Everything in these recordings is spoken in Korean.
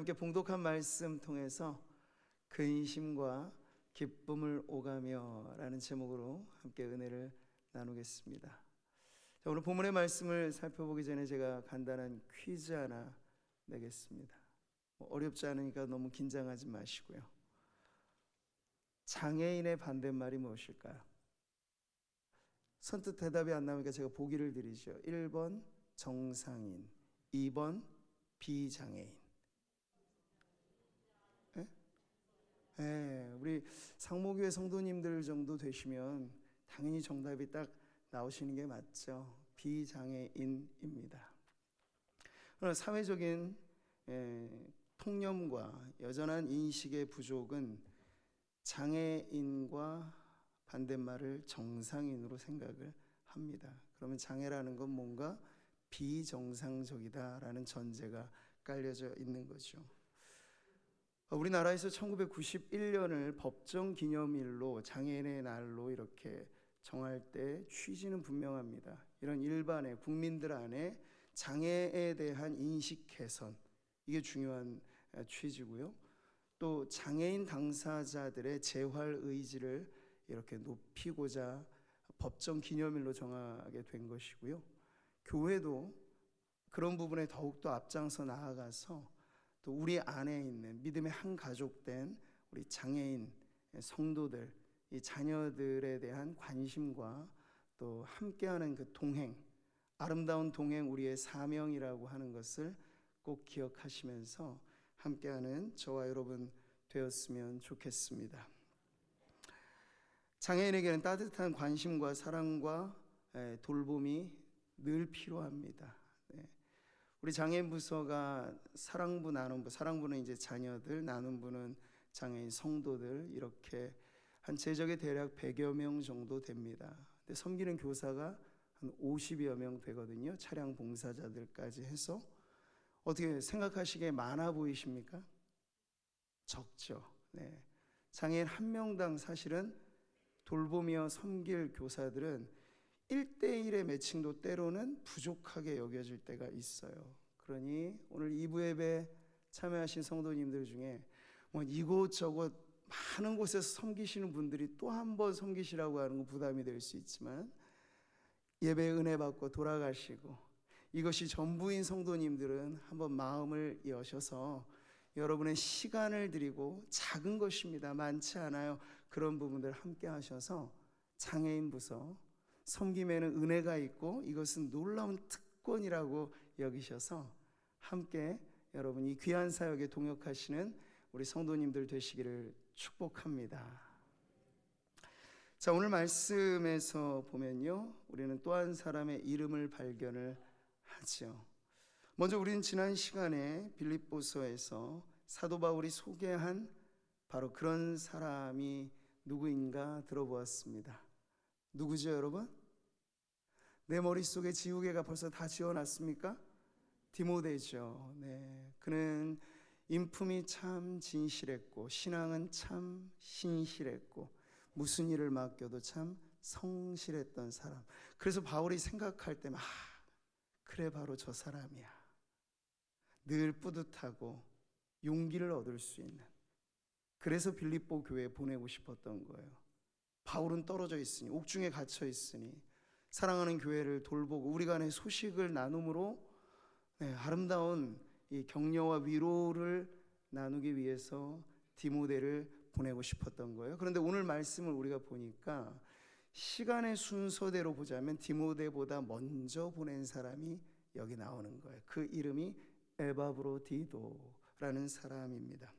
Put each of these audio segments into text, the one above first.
함께 봉독한 말씀 통해서 근심과 기쁨을 오가며 라는 제목으로 함께 은혜를 나누겠습니다. 자, 오늘 본문의 말씀을 살펴보기 전에 제가 간단한 퀴즈 하나 내겠습니다. 어렵지 않으니까 너무 긴장하지 마시고요. 장애인의 반대말이 무엇일까요? 선뜻 대답이 안 나오니까 제가 보기를 드리죠. 1번 정상인, 2번 비장애인. 우리 상모교회 성도님들 정도 되시면 당연히 정답이 딱 나오시는 게 맞죠. 비장애인입니다. 그러나 사회적인 통념과 여전한 인식의 부족은 장애인과 반대말을 정상인으로 생각을 합니다. 그러면 장애라는 건 뭔가 비정상적이다라는 전제가 깔려져 있는 거죠. 우리나라에서 1991년을 법정 기념일로 장애인의 날로 이렇게 정할 때 취지는 분명합니다. 이런 일반의 국민들 안에 장애에 대한 인식 개선, 이게 중요한 취지고요. 또 장애인 당사자들의 재활 의지를 이렇게 높이고자 법정 기념일로 정하게 된 것이고요. 교회도 그런 부분에 더욱더 앞장서 나아가서 또 우리 안에 있는 믿음의 한 가족된 우리 장애인 성도들, 이 자녀들에 대한 관심과 또 함께하는 그 동행, 아름다운 동행, 우리의 사명이라고 하는 것을 꼭 기억하시면서 함께하는 저와 여러분 되었으면 좋겠습니다. 장애인에게는 따뜻한 관심과 사랑과 돌봄이 늘 필요합니다. 우리 장애인 부서가 사랑부, 나눔부, 사랑부는 이제 자녀들, 나눔부는 장애인 성도들, 이렇게 한 제적에 대략 100여 명 정도 됩니다. 근데 섬기는 교사가 한 50여 명 되거든요. 차량 봉사자들까지 해서. 어떻게 생각하시기에 많아 보이십니까? 적죠. 장애인 한 명당 사실은 돌보며 섬길 교사들은 1대1의 매칭도 때로는 부족하게 여겨질 때가 있어요. 그러니 오늘 2부 예배 참여하신 성도님들 중에 이곳저곳 많은 곳에서 섬기시는 분들이 또 한 번 섬기시라고 하는 건 부담이 될 수 있지만 예배 은혜 받고 돌아가시고 이것이 전부인 성도님들은 한번 마음을 여셔서 여러분의 시간을 드리고, 작은 것입니다. 많지 않아요. 그런 부분들 함께 하셔서 장애인 부서 섬김에는 은혜가 있고 이것은 놀라운 특권이라고 여기셔서 함께 여러분 이 귀한 사역에 동역하시는 우리 성도님들 되시기를 축복합니다. 자, 오늘 말씀에서 보면요, 우리는 또 한 사람의 이름을 발견을 하죠. 먼저 우리는 지난 시간에 빌립보서에서 사도 바울이 소개한 바로 그런 사람이 누구인가 들어보았습니다. 누구죠, 여러분? 내 머릿속에 지우개가 벌써 다 지어놨습니까? 디모데죠. 그는 인품이 참 진실했고 신앙은 참 신실했고 무슨 일을 맡겨도 참 성실했던 사람. 그래서 바울이 생각할 때만 그래, 바로 저 사람이야. 늘 뿌듯하고 용기를 얻을 수 있는, 그래서 빌립보 교회에 보내고 싶었던 거예요. 바울은 떨어져 있으니, 옥중에 갇혀 있으니 사랑하는 교회를 돌보고 우리 간의 소식을 나눔으로 아름다운 이 격려와 위로를 나누기 위해서 디모데를 보내고 싶었던 거예요. 그런데 오늘 말씀을 우리가 보니까 시간의 순서대로 보자면 디모데보다 먼저 보낸 사람이 여기 나오는 거예요. 그 이름이 에바브로디도라는 사람입니다.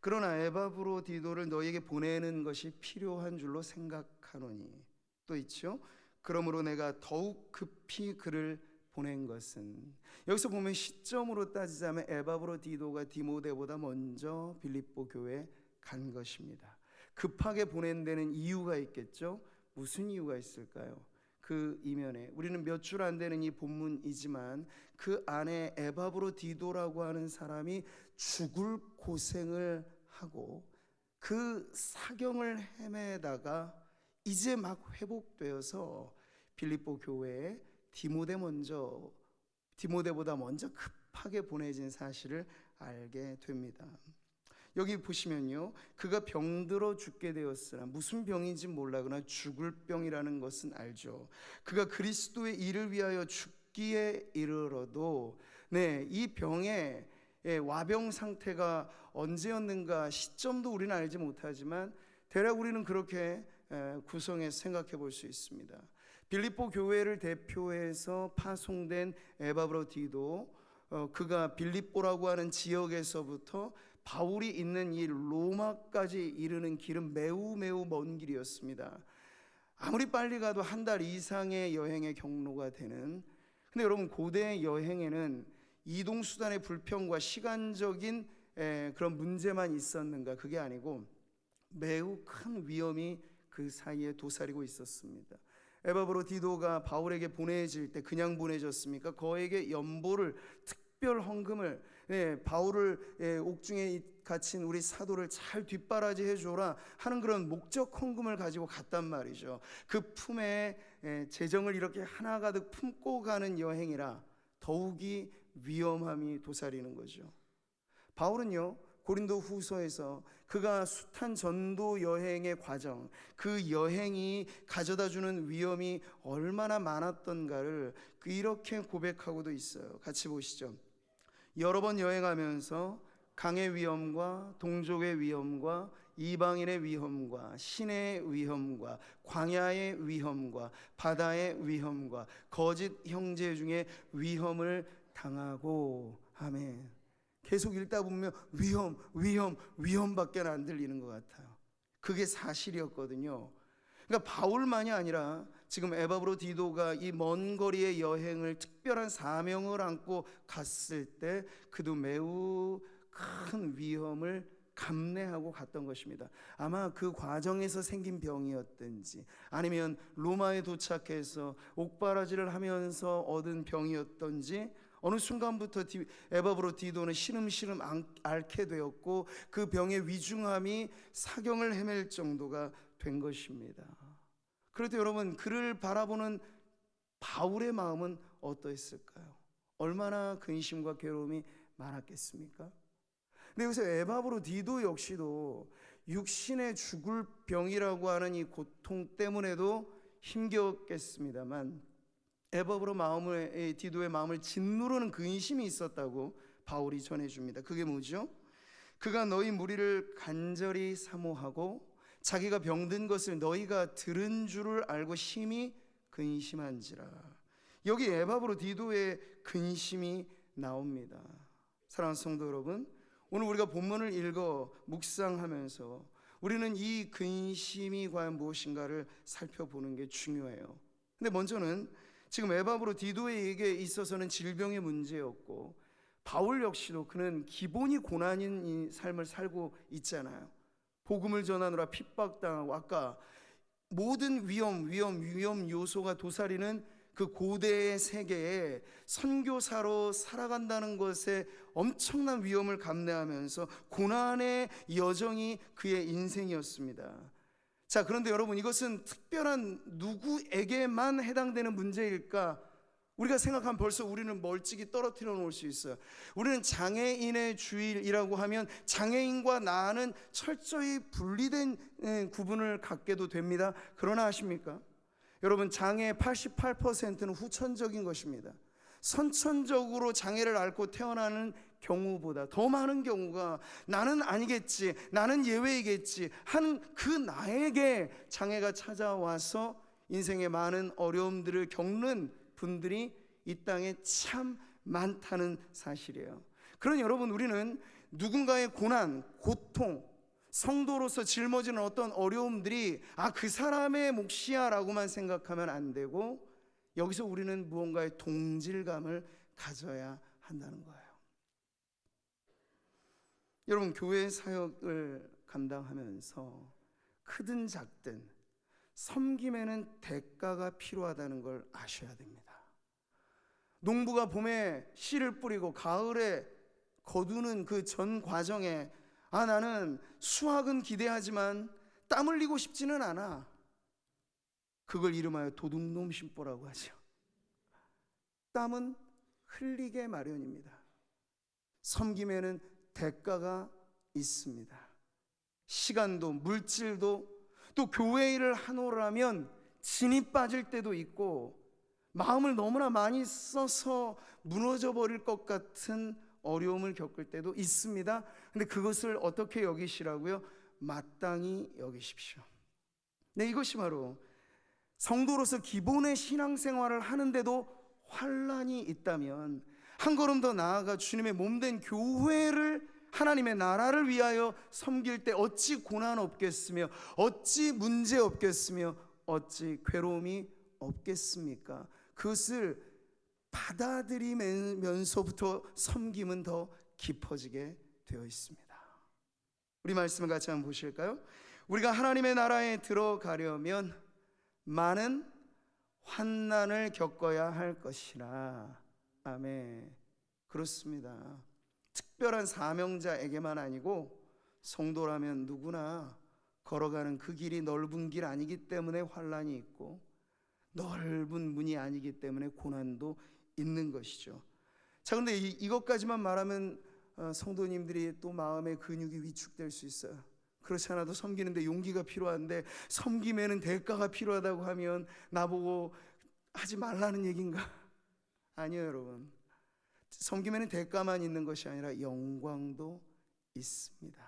그러나 에바브로디도를 너에게 보내는 것이 필요한 줄로 생각하노니, 또 있죠. 그러므로 내가 더욱 급히 그를 보낸 것은, 여기서 보면 시점으로 따지자면 에바브로디도가 디모데보다 먼저 빌립보 교회에 간 것입니다. 급하게 보낸 데는 이유가 있겠죠. 무슨 이유가 있을까요? 그 이면에 우리는 몇 줄 안 되는 이 본문이지만 그 안에 에바브로디도라고 하는 사람이 죽을 고생을 하고 그 사경을 헤매다가 이제 막 회복되어서 빌립보 교회에 디모데보다 먼저 급하게 보내진 사실을 알게 됩니다. 여기 보시면요, 그가 병들어 죽게 되었으나 무슨 병인지 몰라 그러나 죽을 병이라는 것은 알죠. 그가 그리스도의 일을 위하여 죽기에 이르러도 이 병의 와병 상태가 언제였는가 시점도 우리는 알지 못하지만 대략 우리는 그렇게 구성해서 생각해 볼 수 있습니다. 빌립보 교회를 대표해서 파송된 에바브로디도 그가 빌립보라고 하는 지역에서부터 바울이 있는 이 로마까지 이르는 길은 매우 먼 길이었습니다. 아무리 빨리 가도 한 달 이상의 여행의 경로가 되는, 근데 여러분 고대 여행에는 이동수단의 불평과 시간적인 그런 문제만 있었는가? 그게 아니고 매우 큰 위험이 그 사이에 도사리고 있었습니다. 에바브로디도가 바울에게 보내질 때 그냥 보내졌습니까? 그에게 연보를, 특별 헌금을, 바울을 옥중에 갇힌 우리 사도를 잘 뒷바라지 해줘라 하는 그런 목적 헌금을 가지고 갔단 말이죠. 그 품에 재정을 이렇게 하나가득 품고 가는 여행이라 더욱이 위험함이 도사리는 거죠. 바울은요, 고린도 후서에서 그가 숱한 전도 여행의 과정, 그 여행이 가져다주는 위험이 얼마나 많았던가를 이렇게 고백하고도 있어요. 같이 보시죠. 여러 번 여행하면서 강의 위험과 동족의 위험과 이방인의 위험과 시내의 위험과 광야의 위험과 바다의 위험과 거짓 형제 중에 위험을 당하고, 아멘. 계속 읽다 보면 위험밖에 안 들리는 것 같아요. 그게 사실이었거든요. 그러니까 바울만이 아니라 지금 에바브로디도가 이 먼 거리의 여행을 특별한 사명을 안고 갔을 때 그도 매우 큰 위험을 감내하고 갔던 것입니다. 아마 그 과정에서 생긴 병이었든지 아니면 로마에 도착해서 옥바라지를 하면서 얻은 병이었던지 어느 순간부터 에바브로디도는 시름시름 앓게 되었고 그 병의 위중함이 사경을 헤맬 정도가 된 것입니다. 그럴 때 여러분, 그를 바라보는 바울의 마음은 어떠했을까요? 얼마나 근심과 괴로움이 많았겠습니까? 근데 여기서 에바브로디도 역시도 육신의 죽을 병이라고 하는 이 고통 때문에도 힘겼겠습니다만 에바브로디도의 마음을 짓누르는 근심이 있었다고 바울이 전해줍니다. 그게 뭐죠? 그가 너희 무리를 간절히 사모하고 자기가 병든 것을 너희가 들은 줄을 알고 심히 근심한지라. 여기 에바브로디도의 근심이 나옵니다. 사랑하는 성도 여러분, 오늘 우리가 본문을 읽어 묵상하면서 우리는 이 근심이 과연 무엇인가를 살펴보는 게 중요해요. 근데 먼저는 지금 에바브로디도에게 있어서는 질병의 문제였고 바울 역시도 그는 기본이 고난인 이 삶을 살고 있잖아요. 복음을 전하느라 핍박당하고 아까 모든 위험 요소가 도사리는 그 고대의 세계에 선교사로 살아간다는 것에 엄청난 위험을 감내하면서 고난의 여정이 그의 인생이었습니다. 자, 그런데 여러분, 이것은 특별한 누구에게만 해당되는 문제일까? 우리가 생각하면 벌써 우리는 멀찍이 떨어뜨려 놓을 수 있어요. 우리는 장애인의 주일이라고 하면 장애인과 나는 철저히 분리된 구분을 갖게도 됩니다. 그러나 아십니까? 여러분, 장애의 88%는 후천적인 것입니다. 선천적으로 장애를 앓고 태어나는 경우보다 더 많은 경우가 나는 아니겠지, 나는 예외이겠지 하는 그 나에게 장애가 찾아와서 인생의 많은 어려움들을 겪는 분들이 이 땅에 참 많다는 사실이에요. 그러니 여러분, 우리는 누군가의 고난, 고통, 성도로서 짊어지는 어떤 어려움들이 그 사람의 몫이야 라고만 생각하면 안 되고 여기서 우리는 무언가의 동질감을 가져야 한다는 거예요. 여러분, 교회 사역을 감당하면서 크든 작든 섬김에는 대가가 필요하다는 걸 아셔야 됩니다. 농부가 봄에 씨를 뿌리고 가을에 거두는 그 전 과정에 나는 수확은 기대하지만 땀 흘리고 싶지는 않아. 그걸 이름하여 도둑놈 심보라고 하죠. 땀은 흘리게 마련입니다. 섬김에는 대가가 있습니다. 시간도 물질도, 또 교회 일을 하노라면 진이 빠질 때도 있고, 마음을 너무나 많이 써서 무너져 버릴 것 같은 어려움을 겪을 때도 있습니다. 근데 그것을 어떻게 여기시라고요? 마땅히 여기십시오. 네, 이것이 바로 성도로서 기본의 신앙생활을 하는데도 환난이 있다면, 한 걸음 더 나아가 주님의 몸된 교회를, 하나님의 나라를 위하여 섬길 때 어찌 고난 없겠으며, 어찌 문제 없겠으며, 어찌 괴로움이 없겠습니까? 그것을 받아들이면서부터 섬김은 더 깊어지게 되어 있습니다. 우리 말씀을 같이 한번 보실까요? 우리가 하나님의 나라에 들어가려면 많은 환난을 겪어야 할 것이라. 아멘. 그렇습니다. 특별한 사명자에게만 아니고 성도라면 누구나 걸어가는 그 길이 넓은 길 아니기 때문에 환난이 있고, 넓은 문이 아니기 때문에 고난도 있는 것이죠. 자, 그런데 이것까지만 말하면 성도님들이 또 마음의 근육이 위축될 수 있어요. 그렇지 않아도 섬기는데 용기가 필요한데, 섬김에는 대가가 필요하다고 하면 나보고 하지 말라는 얘기인가? 아니요, 여러분. 섬김에는 대가만 있는 것이 아니라 영광도 있습니다.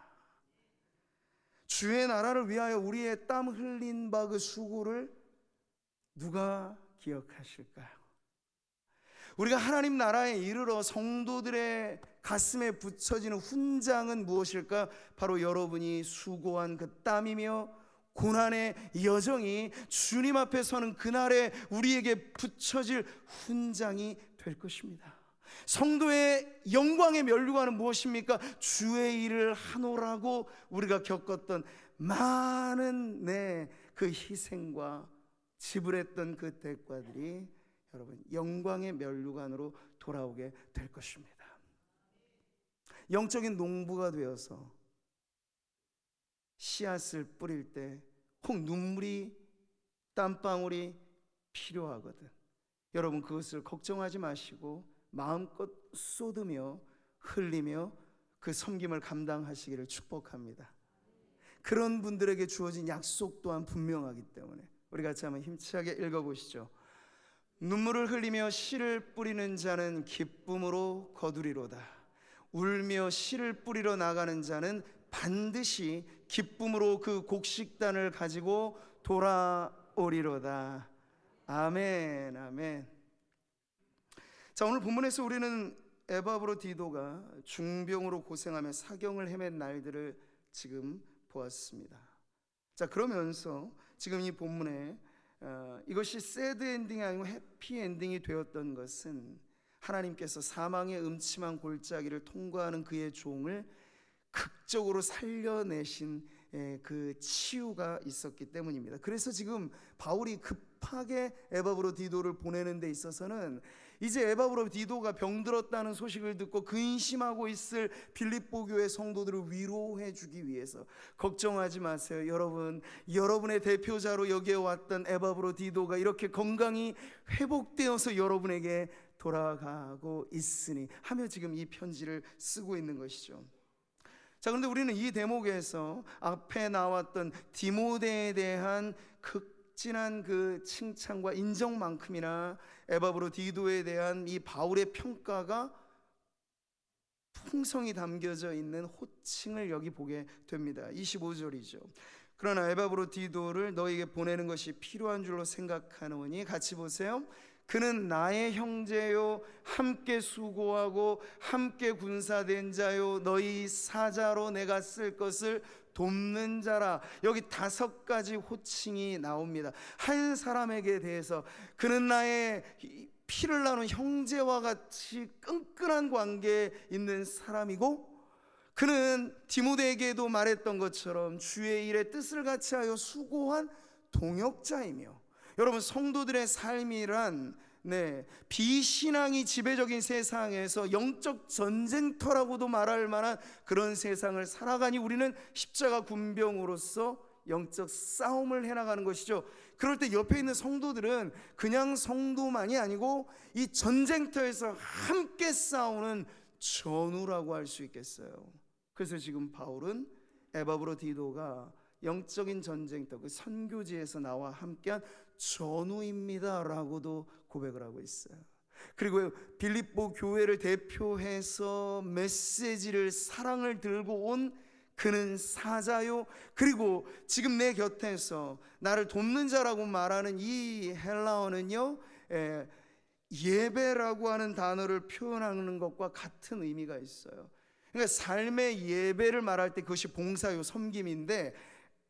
주의 나라를 위하여 우리의 땀 흘린 바 그 수고를 누가 기억하실까요? 우리가 하나님 나라에 이르러 성도들의 가슴에 붙여지는 훈장은 무엇일까? 바로 여러분이 수고한 그 땀이며 고난의 여정이 주님 앞에 서는 그날에 우리에게 붙여질 훈장이 될 것입니다. 성도의 영광의 면류관은 무엇입니까? 주의 일을 하노라고 우리가 겪었던 많은 그 희생과 지불했던 그 대가들이 여러분 영광의 면류관으로 돌아오게 될 것입니다. 영적인 농부가 되어서 씨앗을 뿌릴 때 꼭 눈물이, 땀방울이 필요하거든. 여러분 그것을 걱정하지 마시고 마음껏 쏟으며 흘리며 그 섬김을 감당하시기를 축복합니다. 그런 분들에게 주어진 약속 또한 분명하기 때문에 우리 같이 한번 힘차게 읽어보시죠. 눈물을 흘리며 씨를 뿌리는 자는 기쁨으로 거두리로다. 울며 씨를 뿌리러 나가는 자는 반드시 기쁨으로 그 곡식단을 가지고 돌아오리로다. 아멘, 아멘. 자, 오늘 본문에서 우리는 에바브로디도가 중병으로 고생하며 사경을 헤맨 날들을 지금 보았습니다. 자, 그러면서 지금 이 본문에 이것이 새드 엔딩이 아니고 해피 엔딩이 되었던 것은 하나님께서 사망의 음침한 골짜기를 통과하는 그의 종을 극적으로 살려내신 그 치유가 있었기 때문입니다. 그래서 지금 바울이 급하게 에바브로디도를 보내는 데 있어서는 이제 에바브로디도가 병들었다는 소식을 듣고 근심하고 있을 빌립보 교회 성도들을 위로해 주기 위해서, 걱정하지 마세요 여러분, 여러분의 대표자로 여기에 왔던 에바브로디도가 이렇게 건강이 회복되어서 여러분에게 돌아가고 있으니 하며 지금 이 편지를 쓰고 있는 것이죠. 자, 그런데 우리는 이 대목에서 앞에 나왔던 디모데에 대한 극진한 그 칭찬과 인정만큼이나 에바브로디도에 대한 이 바울의 평가가 풍성히 담겨져 있는 호칭을 여기 보게 됩니다. 25절이죠. 그러나 에바브로디도를 너에게 보내는 것이 필요한 줄로 생각하노니, 같이 보세요. 그는 나의 형제요, 함께 수고하고 함께 군사된 자요, 너희 사자로 내가 쓸 것을 돕는 자라. 여기 5가지 호칭이 나옵니다. 한 사람에게 대해서 그는 나의 피를 나눈 형제와 같이 끈끈한 관계에 있는 사람이고, 그는 디모데에게도 말했던 것처럼 주의 일에 뜻을 같이 하여 수고한 동역자이며, 여러분 성도들의 삶이란 비신앙이 지배적인 세상에서 영적 전쟁터라고도 말할 만한 그런 세상을 살아가니 우리는 십자가 군병으로서 영적 싸움을 해나가는 것이죠. 그럴 때 옆에 있는 성도들은 그냥 성도만이 아니고 이 전쟁터에서 함께 싸우는 전우라고 할 수 있겠어요. 그래서 지금 바울은 에바브로디도가 영적인 전쟁터 그 선교지에서 나와 함께한 전우입니다 라고도 고백을 하고 있어요. 그리고 빌립보 교회를 대표해서 메시지를, 사랑을 들고 온 그는 사자요, 그리고 지금 내 곁에서 나를 돕는 자라고 말하는 이 헬라어는요, 예배라고 하는 단어를 표현하는 것과 같은 의미가 있어요. 그러니까 삶의 예배를 말할 때 그것이 봉사요, 섬김인데,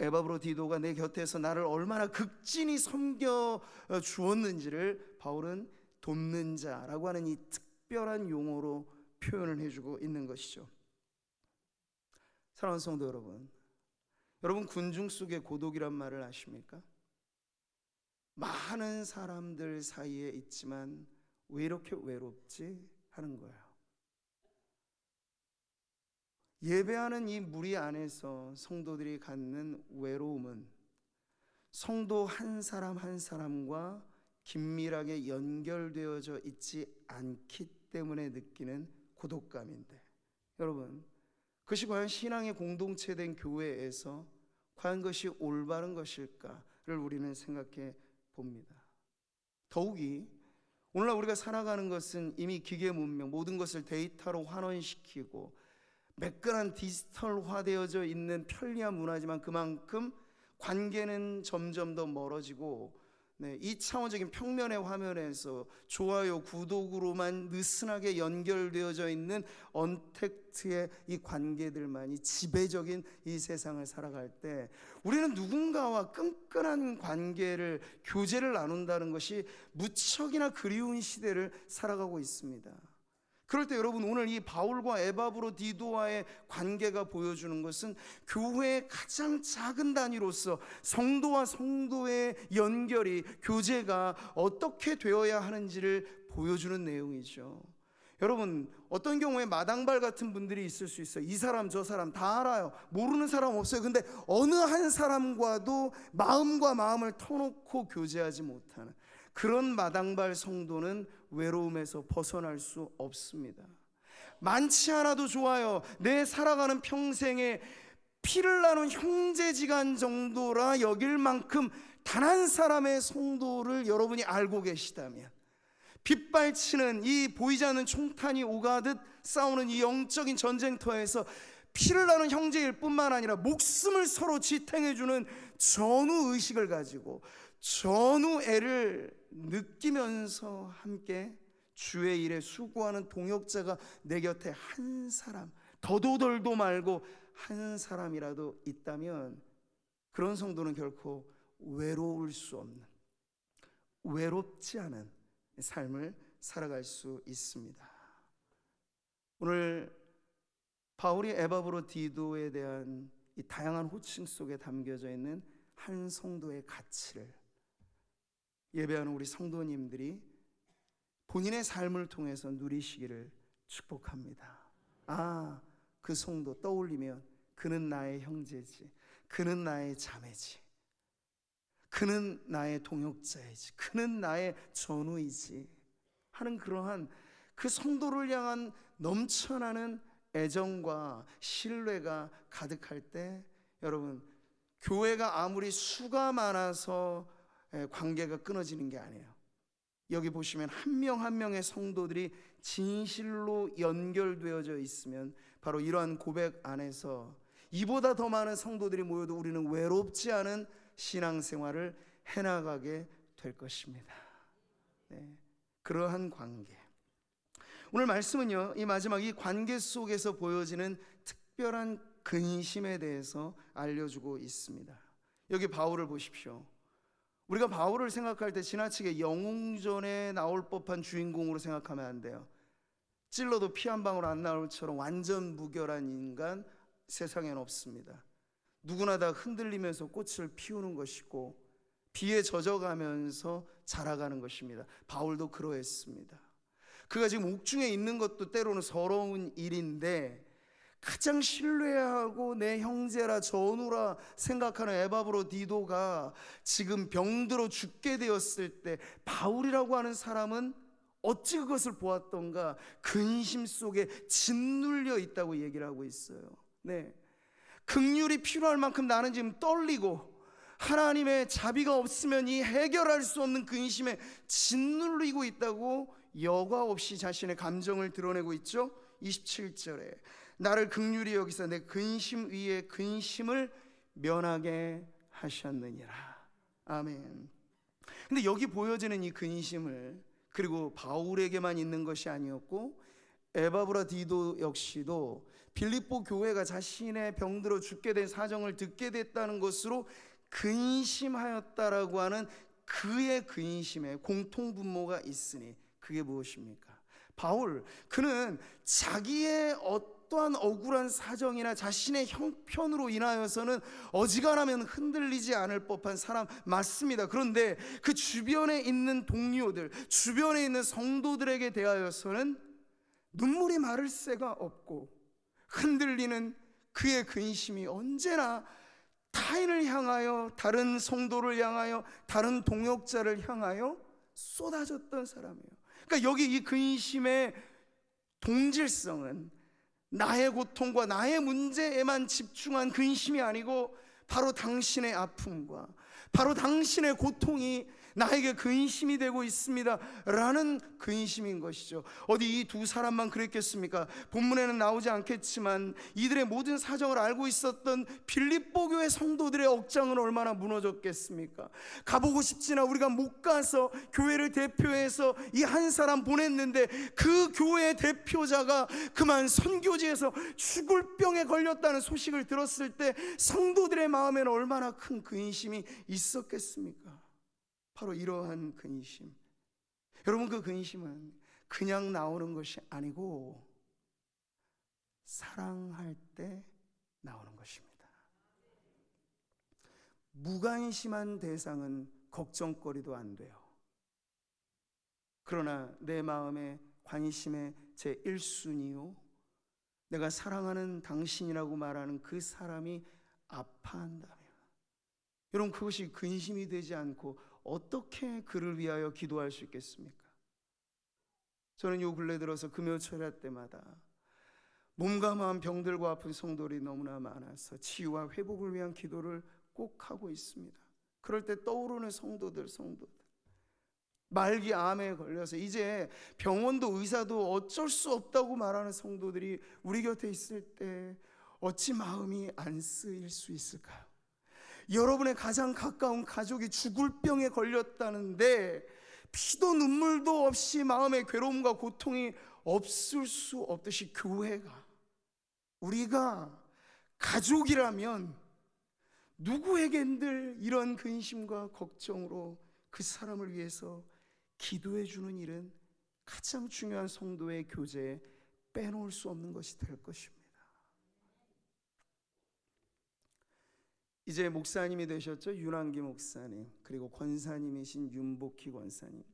에바브로디도가 내 곁에서 나를 얼마나 극진히 섬겨 주었는지를 바울은 돕는 자라고 하는 이 특별한 용어로 표현을 해주고 있는 것이죠. 사랑하는 성도 여러분, 여러분 군중 속의 고독이란 말을 아십니까? 많은 사람들 사이에 있지만 왜 이렇게 외롭지 하는 거예요. 예배하는 이 무리 안에서 성도들이 갖는 외로움은 성도 한 사람 한 사람과 긴밀하게 연결되어져 있지 않기 때문에 느끼는 고독감인데, 여러분, 그것이 과연 신앙의 공동체된 교회에서 과연 그것이 올바른 것일까를 우리는 생각해 봅니다. 더욱이 오늘날 우리가 살아가는 것은 이미 기계 문명, 모든 것을 데이터로 환원시키고 매끈한 디지털화되어져 있는 편리한 문화지만 그만큼 관계는 점점 더 멀어지고, 이 차원적인 평면의 화면에서 좋아요, 구독으로만 느슨하게 연결되어져 있는 언택트의 이 관계들만이 지배적인 이 세상을 살아갈 때 우리는 누군가와 끈끈한 관계를, 교제를 나눈다는 것이 무척이나 그리운 시대를 살아가고 있습니다. 그럴 때 여러분, 오늘 이 바울과 에바브로디도와의 관계가 보여주는 것은 교회의 가장 작은 단위로서 성도와 성도의 연결이, 교제가 어떻게 되어야 하는지를 보여주는 내용이죠. 여러분, 어떤 경우에 마당발 같은 분들이 있을 수 있어요. 이 사람 저 사람 다 알아요. 모르는 사람 없어요. 근데 어느 한 사람과도 마음과 마음을 터놓고 교제하지 못하는 그런 마당발 성도는 외로움에서 벗어날 수 없습니다. 많지 않아도 좋아요. 내 살아가는 평생에 피를 나눈 형제지간 정도라 여길 만큼 단 한 사람의 성도를 여러분이 알고 계시다면, 빗발치는 이 보이지 않는 총탄이 오가듯 싸우는 이 영적인 전쟁터에서 피를 나눈 형제일 뿐만 아니라 목숨을 서로 지탱해주는 전우의식을 가지고 전우애를 느끼면서 함께 주의 일에 수고하는 동역자가 내 곁에 한 사람, 더도덜도 말고 한 사람이라도 있다면 그런 성도는 결코 외로울 수 없는, 외롭지 않은 삶을 살아갈 수 있습니다. 오늘 바울이 에바브로디도에 대한 이 다양한 호칭 속에 담겨져 있는 한 성도의 가치를 예배하는 우리 성도님들이 본인의 삶을 통해서 누리시기를 축복합니다. 아, 그 성도 떠올리면 그는 나의 형제지, 그는 나의 자매지, 그는 나의 동역자이지, 그는 나의 전우이지 하는 그러한 그 성도를 향한 넘쳐나는 애정과 신뢰가 가득할 때, 여러분, 교회가 아무리 수가 많아서 관계가 끊어지는 게 아니에요. 여기 보시면 한 명 한 명의 성도들이 진실로 연결되어져 있으면 바로 이러한 고백 안에서 이보다 더 많은 성도들이 모여도 우리는 외롭지 않은 신앙생활을 해나가게 될 것입니다. 그러한 관계, 오늘 말씀은요, 이 마지막 이 관계 속에서 보여지는 특별한 근심에 대해서 알려주고 있습니다. 여기 바울을 보십시오. 우리가 바울을 생각할 때 지나치게 영웅전에 나올 법한 주인공으로 생각하면 안 돼요. 찔러도 피 한 방울 안 나올 처럼 완전 무결한 인간 세상엔 없습니다. 누구나 다 흔들리면서 꽃을 피우는 것이고 비에 젖어가면서 자라가는 것입니다. 바울도 그러했습니다. 그가 지금 옥중에 있는 것도 때로는 서러운 일인데, 가장 신뢰하고 내 형제라 전우라 생각하는 에바브로디도가 지금 병들어 죽게 되었을 때 바울이라고 하는 사람은 어찌 그것을 보았던가? 근심 속에 짓눌려 있다고 얘기를 하고 있어요. 네, 긍휼이 필요할 만큼 나는 지금 떨리고 하나님의 자비가 없으면 이 해결할 수 없는 근심에 짓눌리고 있다고 여과 없이 자신의 감정을 드러내고 있죠. 27절에 나를 긍휼히 여기서 내 근심 위에 근심을 면하게 하셨느니라. 아멘. 근데 여기 보여지는 이 근심을, 그리고 바울에게만 있는 것이 아니었고 에바브라디도 역시도 빌립보 교회가 자신의 병들어 죽게 된 사정을 듣게 됐다는 것으로 근심하였다라고 하는 그의 근심에 공통분모가 있으니 그게 무엇입니까? 바울, 그는 자기의 어떠한 억울한 사정이나 자신의 형편으로 인하여서는 어지간하면 흔들리지 않을 법한 사람 맞습니다. 그런데 그 주변에 있는 동료들, 주변에 있는 성도들에게 대하여서는 눈물이 마를 새가 없고 흔들리는 그의 근심이 언제나 타인을 향하여, 다른 성도를 향하여, 다른 동역자를 향하여 쏟아졌던 사람이에요. 그러니까 여기 이 근심의 동질성은 나의 고통과 나의 문제에만 집중한 근심이 아니고 바로 당신의 아픔과 바로 당신의 고통이 나에게 근심이 되고 있습니다 라는 근심인 것이죠. 어디 이 두 사람만 그랬겠습니까? 본문에는 나오지 않겠지만 이들의 모든 사정을 알고 있었던 빌립보 교회 성도들의 억장은 얼마나 무너졌겠습니까? 가보고 싶지나 우리가 못 가서 교회를 대표해서 이 한 사람 보냈는데 그 교회 대표자가 그만 선교지에서 죽을 병에 걸렸다는 소식을 들었을 때 성도들의 마음에는 얼마나 큰 근심이 있었겠습니까? 바로 이러한 근심. 여러분, 그 근심은 그냥 나오는 것이 아니고 사랑할 때 나오는 것입니다. 무관심한 대상은 걱정거리도 안 돼요. 그러나 내 마음의 관심의 제 1순위요, 내가 사랑하는 당신이라고 말하는 그 사람이 아파한다면, 여러분, 그것이 근심이 되지 않고 어떻게 그를 위하여 기도할 수 있겠습니까? 저는 요 근래 들어서 금요철야 때마다 몸과 마음 병들고 아픈 성도들이 너무나 많아서 치유와 회복을 위한 기도를 꼭 하고 있습니다. 그럴 때 떠오르는 성도들 말기 암에 걸려서 이제 병원도 의사도 어쩔 수 없다고 말하는 성도들이 우리 곁에 있을 때 어찌 마음이 안 쓰일 수 있을까요? 여러분의 가장 가까운 가족이 죽을 병에 걸렸다는데 피도 눈물도 없이 마음의 괴로움과 고통이 없을 수 없듯이 교회가, 우리가 가족이라면 누구에겐들 이런 근심과 걱정으로 그 사람을 위해서 기도해 주는 일은 가장 중요한 성도의 교제에 빼놓을 수 없는 것이 될 것입니다. 이제 목사님이 되셨죠? 윤한기 목사님, 그리고 권사님이신 윤복희 권사님.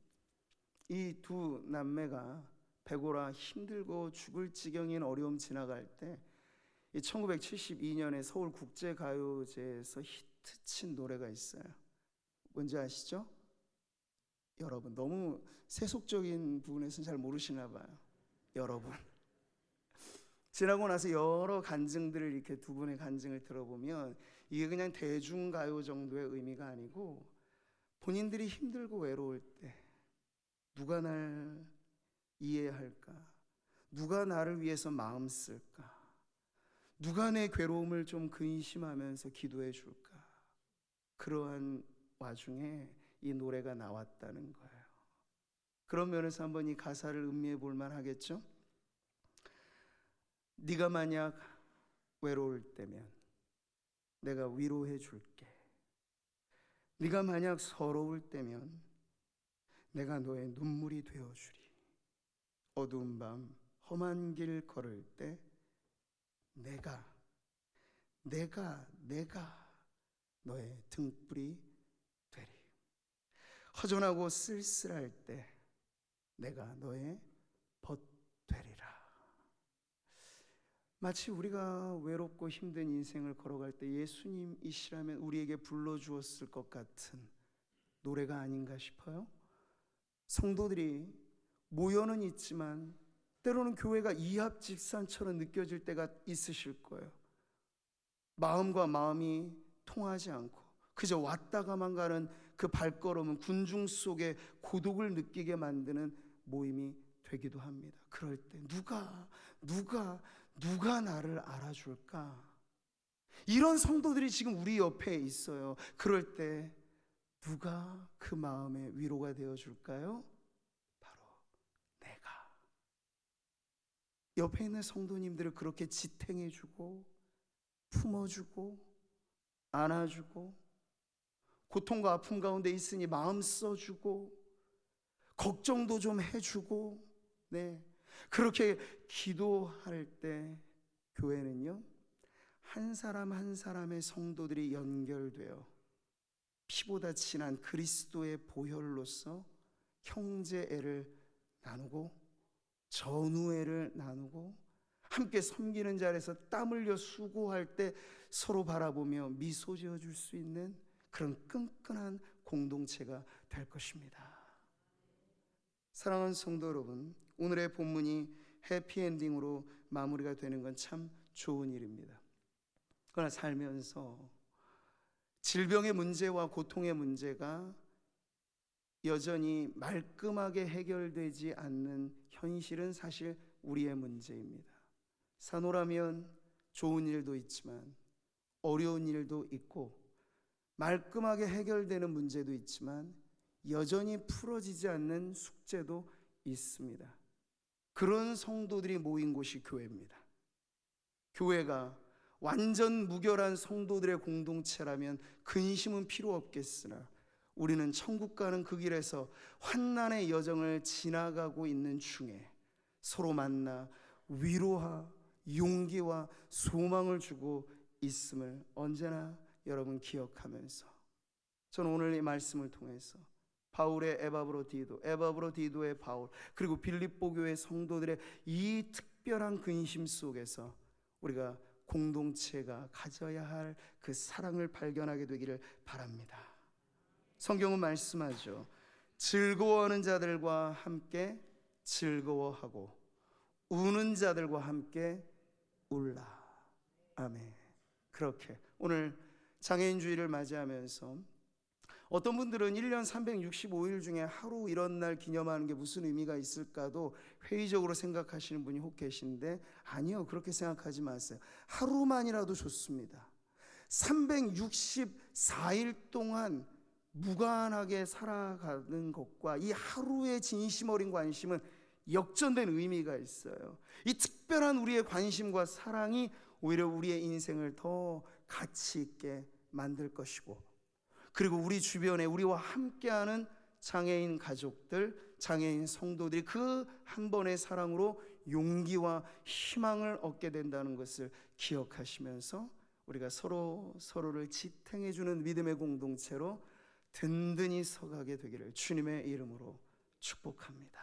이 두 남매가 배고라 힘들고 죽을 지경인 어려움 지나갈 때 1972년에 서울국제가요제에서 히트친 노래가 있어요. 뭔지 아시죠? 여러분, 너무 세속적인 부분에서는 잘 모르시나 봐요. 여러분, 지나고 나서 여러 간증들을, 이렇게 두 분의 간증을 들어보면 이게 그냥 대중가요 정도의 의미가 아니고 본인들이 힘들고 외로울 때 누가 날 이해할까? 누가 나를 위해서 마음 쓸까? 누가 내 괴로움을 좀 근심하면서 기도해 줄까? 그러한 와중에 이 노래가 나왔다는 거예요. 그런 면에서 한번 이 가사를 음미해 볼 만하겠죠? 네가 만약 외로울 때면 내가 위로해 줄게. 네가 만약 서러울 때면 내가 너의 눈물이 되어주리. 어두운 밤 험한 길 걸을 때 내가 너의 등불이 되리. 허전하고 쓸쓸할 때 내가 너의 벗 되리라. 마치 우리가 외롭고 힘든 인생을 걸어갈 때 예수님이시라면 우리에게 불러주었을 것 같은 노래가 아닌가 싶어요. 성도들이 모여는 있지만 때로는 교회가 이합집산처럼 느껴질 때가 있으실 거예요. 마음과 마음이 통하지 않고 그저 왔다가만 가는 그 발걸음은 군중 속에 고독을 느끼게 만드는 모임이 되기도 합니다. 그럴 때 누가 나를 알아줄까? 이런 성도들이 지금 우리 옆에 있어요. 그럴 때 누가 그 마음에 위로가 되어줄까요? 바로 내가. 옆에 있는 성도님들을 그렇게 지탱해주고 품어주고 안아주고 고통과 아픔 가운데 있으니 마음 써주고 걱정도 좀 해주고, 그렇게 기도할 때 교회는요, 한 사람 한 사람의 성도들이 연결되어 피보다 친한 그리스도의 보혈로서 형제애를 나누고 전우애를 나누고 함께 섬기는 자리에서 땀 흘려 수고할 때 서로 바라보며 미소 지어줄 수 있는 그런 끈끈한 공동체가 될 것입니다. 사랑하는 성도 여러분, 오늘의 본문이 해피엔딩으로 마무리가 되는 건 참 좋은 일입니다. 그러나 살면서 질병의 문제와 고통의 문제가 여전히 말끔하게 해결되지 않는 현실은 사실 우리의 문제입니다. 산호라면 좋은 일도 있지만 어려운 일도 있고 말끔하게 해결되는 문제도 있지만 여전히 풀어지지 않는 숙제도 있습니다. 그런 성도들이 모인 곳이 교회입니다. 교회가 완전 무결한 성도들의 공동체라면 근심은 필요 없겠으나 우리는 천국 가는 그 길에서 환난의 여정을 지나가고 있는 중에 서로 만나 위로와 용기와 소망을 주고 있음을 언제나 여러분 기억하면서, 저는 오늘 이 말씀을 통해서 바울의 에바브로디도의 바울, 그리고 빌립보 교회 성도들의 이 특별한 근심 속에서 우리가 공동체가 가져야 할 그 사랑을 발견하게 되기를 바랍니다. 성경은 말씀하죠. 즐거워하는 자들과 함께 즐거워하고 우는 자들과 함께 울라. 아멘. 그렇게 오늘 장애인 주일을 맞이하면서 어떤 분들은 1년 365일 중에 하루 이런 날 기념하는 게 무슨 의미가 있을까도 회의적으로 생각하시는 분이 혹 계신데, 아니요, 그렇게 생각하지 마세요. 하루만이라도 좋습니다. 364일 동안 무관하게 살아가는 것과 이 하루의 진심 어린 관심은 역전된 의미가 있어요. 이 특별한 우리의 관심과 사랑이 오히려 우리의 인생을 더 가치 있게 만들 것이고, 그리고 우리 주변에 우리와 함께하는 장애인 가족들, 장애인 성도들이 그 한 번의 사랑으로 용기와 희망을 얻게 된다는 것을 기억하시면서 우리가 서로를 지탱해주는 믿음의 공동체로 든든히 서가게 되기를 주님의 이름으로 축복합니다.